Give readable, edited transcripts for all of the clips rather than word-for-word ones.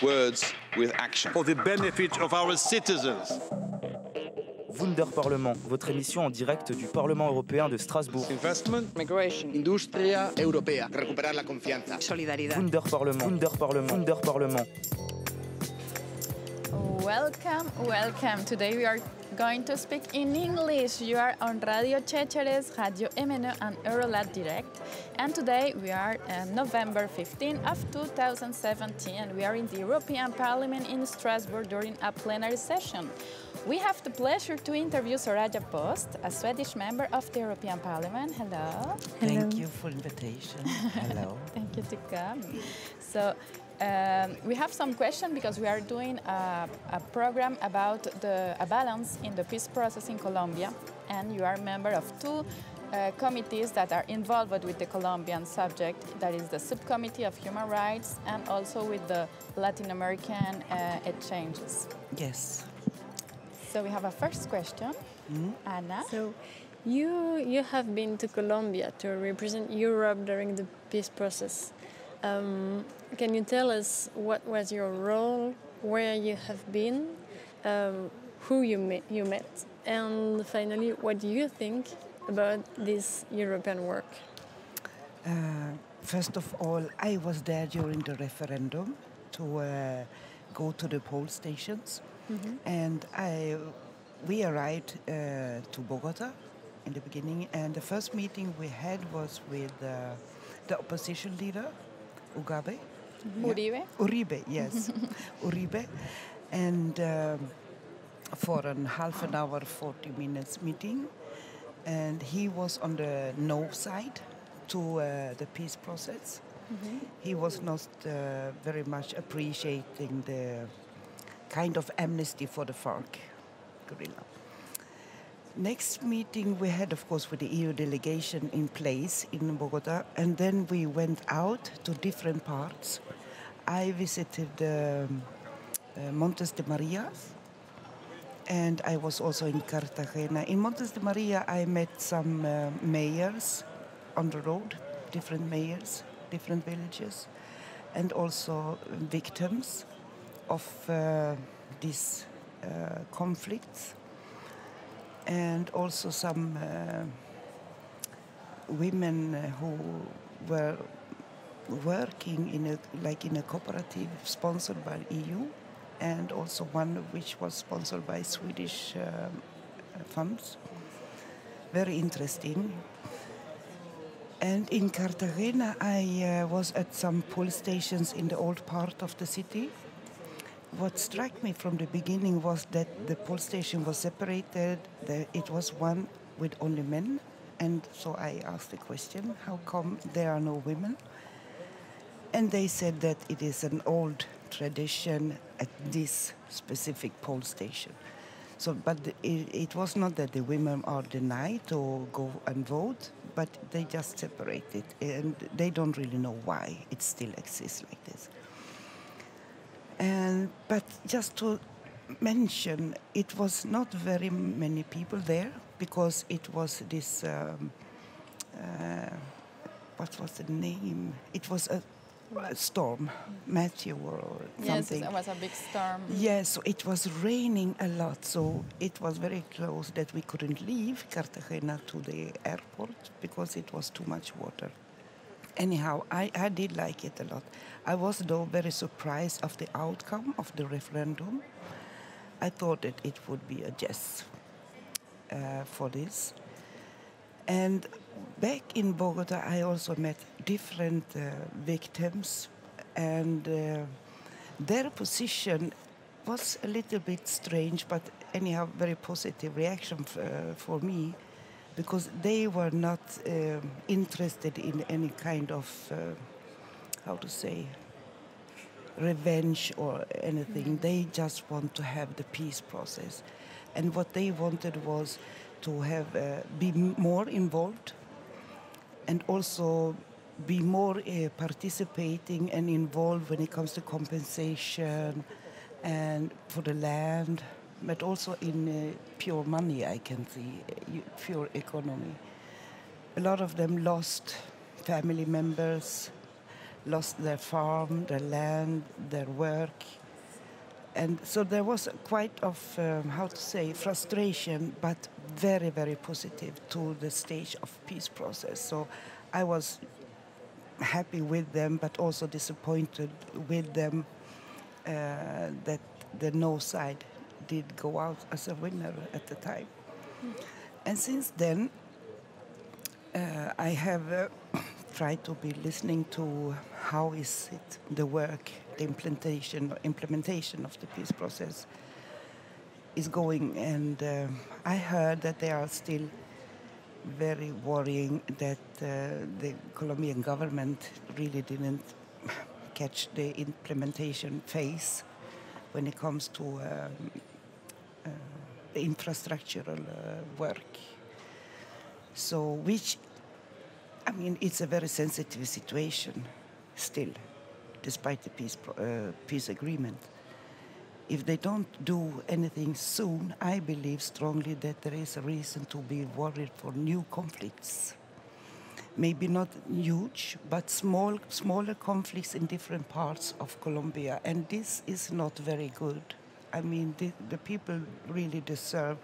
words with action. For the benefit of our citizens. Wunderparlement, votre émission en direct du Parlement européen de Strasbourg. Investment, migration, industria europea, recuperar la confianza, solidaridad. Wunderparlement, Wunderparlement, Wunderparlement. Welcome. Today we are going to speak in English. You are on Radio Ceceres, Radio MNE and Eurolat Direct. And today we are on November 15 of 2017 and we are in the European Parliament in Strasbourg during a plenary session. We have the pleasure to interview Soraya Post, a Swedish member of the European Parliament. Hello. Thank you for invitation. Hello. Thank you to come. So we have some questions because we are doing a program about a balance in the peace process in Colombia, and you are a member of two committees that are involved with the Colombian subject, that is the subcommittee of human rights and also with the Latin American exchanges. Yes. So we have a first question. Anna. So you have been to Colombia to represent Europe during the peace process. Can you tell us what was your role, where you have been, who you met, and finally, what do you think about this European work? First of all, I was there during the referendum to go to the poll stations, and we arrived to Bogota in the beginning, and the first meeting we had was with the opposition leader, Uribe. Uribe, yes. Uribe. And for a half an hour, 40 minutes meeting. And he was on the no side to the peace process. He was not very much appreciating the kind of amnesty for the FARC guerrilla. Next meeting we had, of course, with the EU delegation in place in Bogota, and then we went out to different parts. I visited Montes de Maria, and I was also in Cartagena. In Montes de Maria, I met some mayors on the road, different mayors, different villages, and also victims of these conflicts. And also some women who were working in a cooperative sponsored by EU, and also one which was sponsored by Swedish funds. Very interesting. And in Cartagena, I was at some police stations in the old part of the city. What struck me from the beginning was that the police station was separated. It was one with only men. And so I asked the question, how come there are no women? And they said that it is an old tradition at this specific police station. So, but it was not that the women are denied to go and vote, but they just separated. And they don't really know why it still exists like this. But just to mention, it was not very many people there because it was this, what was the name? It was a storm, Matthew or something. Yes, it was a big storm. Yes, so it was raining a lot, so it was very close that we couldn't leave Cartagena to the airport because it was too much water. Anyhow, I did like it a lot. I was, though, very surprised of the outcome of the referendum. I thought that it would be a yes for this. And back in Bogota, I also met different victims, and their position was a little bit strange, but anyhow, very positive reaction for me, because they were not interested in any kind of, how to say, revenge or anything. They just want to have the peace process. And what they wanted was to have be more involved and also be more participating and involved when it comes to compensation and for the land, but also in pure money, I can see, pure economy. A lot of them lost family members, lost their farm, their land, their work. And so there was quite of, frustration, but very, very positive to the stage of peace process. So I was happy with them, but also disappointed with them that the no side did go out as a winner at the time. And since then, I have tried to be listening to how is it the work, the implementation of the peace process is going, and I heard that they are still very worrying that the Colombian government really didn't catch the implementation phase when it comes to the infrastructural work. So, it's a very sensitive situation still, despite the peace agreement. If they don't do anything soon, I believe strongly that there is a reason to be worried for new conflicts. Maybe not huge, but smaller conflicts in different parts of Colombia, and this is not very good. The people really deserve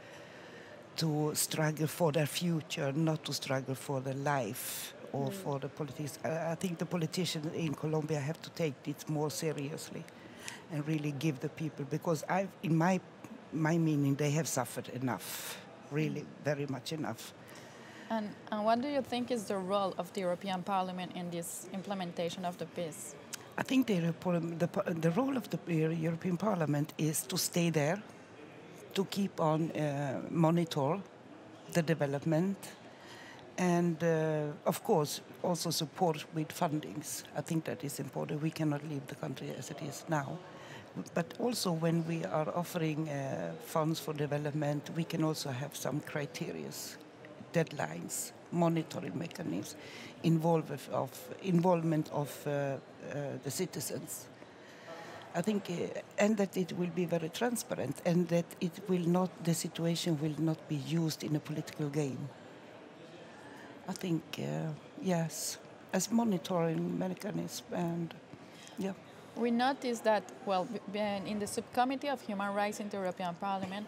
to struggle for their future, not to struggle for their life or for the politics. I think the politicians in Colombia have to take this more seriously and really give the people, because in my meaning, they have suffered enough, really very much enough. And what do you think is the role of the European Parliament in this implementation of the peace? I think the role of the European Parliament is to stay there, to keep on monitor the development, and of course also support with fundings. I think that is important. We cannot leave the country as it is now. But also when we are offering funds for development, we can also have some criteria, deadlines, monitoring mechanisms, involvement of the citizens. I think, and that it will be very transparent, and that the situation will not be used in a political game. I think, yes, as monitoring mechanism, and yeah. We noticed that, in the subcommittee of human rights in the European Parliament,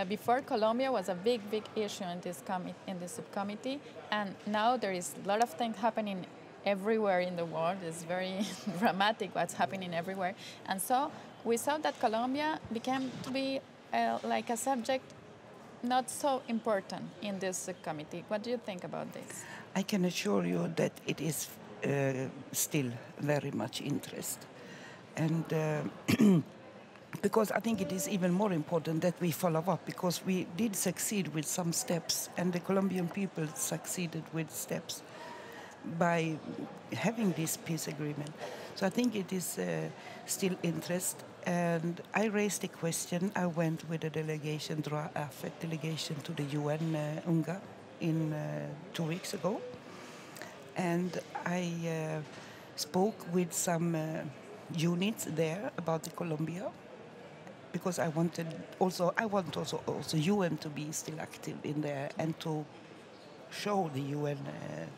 before Colombia was a big issue in this subcommittee, and now there is a lot of things happening everywhere in the world. It's very dramatic what's happening everywhere. And so we saw that Colombia became to be like a subject not so important in this subcommittee. What do you think about this? I can assure you that it is still very much interest. And because I think it is even more important that we follow up, because we did succeed with some steps, and the Colombian people succeeded with steps by having this peace agreement. So I think it is still interest. And I raised a question. I went with a delegation, hace delegation, to the UN UNGA in 2 weeks ago. And I spoke with some units there about the Colombia, because I want also UN to be still active in there and to show the UN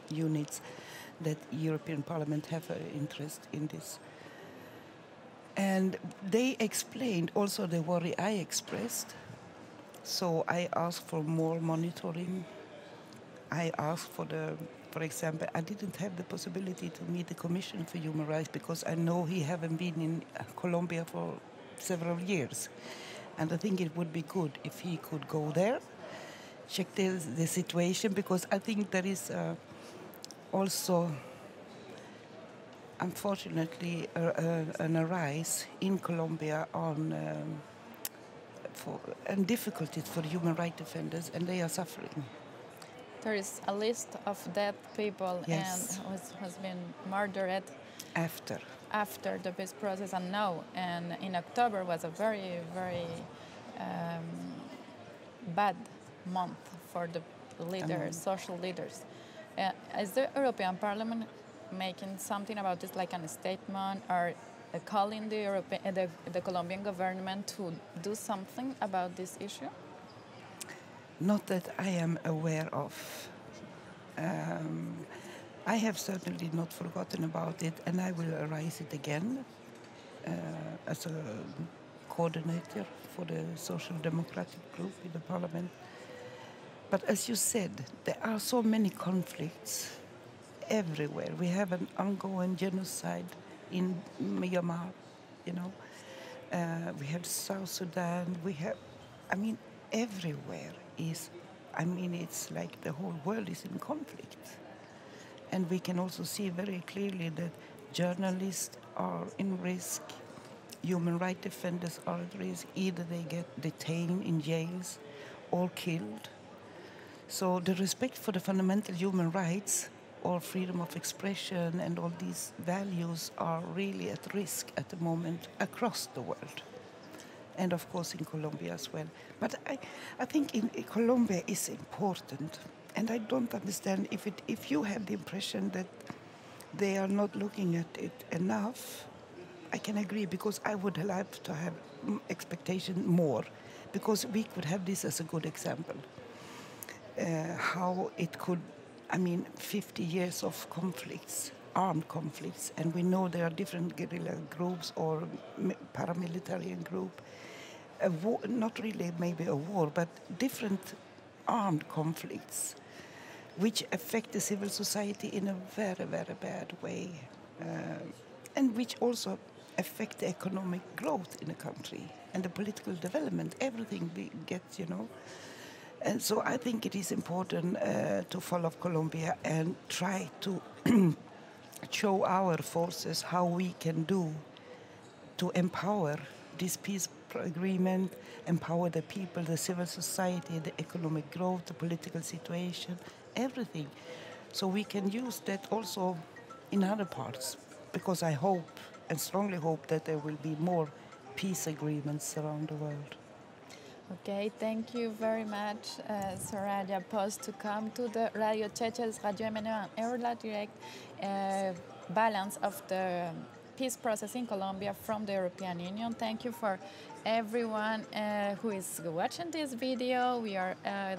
units that European Parliament have an interest in this. And they explained also the worry I expressed. So I asked for more monitoring. I asked for example, I didn't have the possibility to meet the Commission for Human Rights, because I know he haven't been in Colombia for several years. And I think it would be good if he could go there, check the situation, because I think there is also, unfortunately, an arise in Colombia and difficulties for human rights defenders, and they are suffering. There is a list of dead people, yes, and has been murdered after the peace process, and now, and in October was a very bad month for the leaders, social leaders. Is the European Parliament making something about this, like a statement, or calling the Colombian government to do something about this issue? Not that I am aware of. I have certainly not forgotten about it, and I will raise it again as a coordinator for the Social Democratic group in the Parliament. But as you said, there are so many conflicts everywhere. We have an ongoing genocide in Myanmar, you know. We have South Sudan. We have, everywhere is, it's like the whole world is in conflict. And we can also see very clearly that journalists are in risk, human rights defenders are at risk. Either they get detained in jails or killed. So the respect for the fundamental human rights or freedom of expression and all these values are really at risk at the moment across the world. And of course in Colombia as well. But I think in Colombia is important. And I don't understand if you have the impression that they are not looking at it enough. I can agree, because I would like to have expectation more, because we could have this as a good example. How it could, 50 years of conflicts, armed conflicts, and we know there are different guerrilla groups or paramilitary group. A war, not really maybe a war, but different armed conflicts which affect the civil society in a very, very bad way, and which also affect the economic growth in the country and the political development, everything we get, And so I think it is important to follow Colombia and try to show our forces how we can do to empower this peace agreement, empower the people, the civil society, the economic growth, the political situation, everything. So we can use that also in other parts, because I hope and strongly hope that there will be more peace agreements around the world. Okay, thank you very much, Soraya Post, to come to the Radio Checheres, Radio MNE and Eurolat Direct balance of the peace process in Colombia from the European Union. Thank you for everyone who is watching this video. We are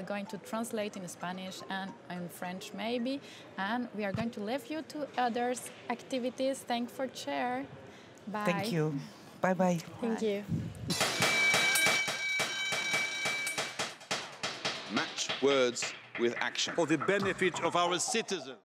going to translate in Spanish and in French maybe, and we are going to leave you to others' activities. Thanks for share. Bye. Thank you. Bye-bye. Thank you. Match words with action. For the benefit of our citizens.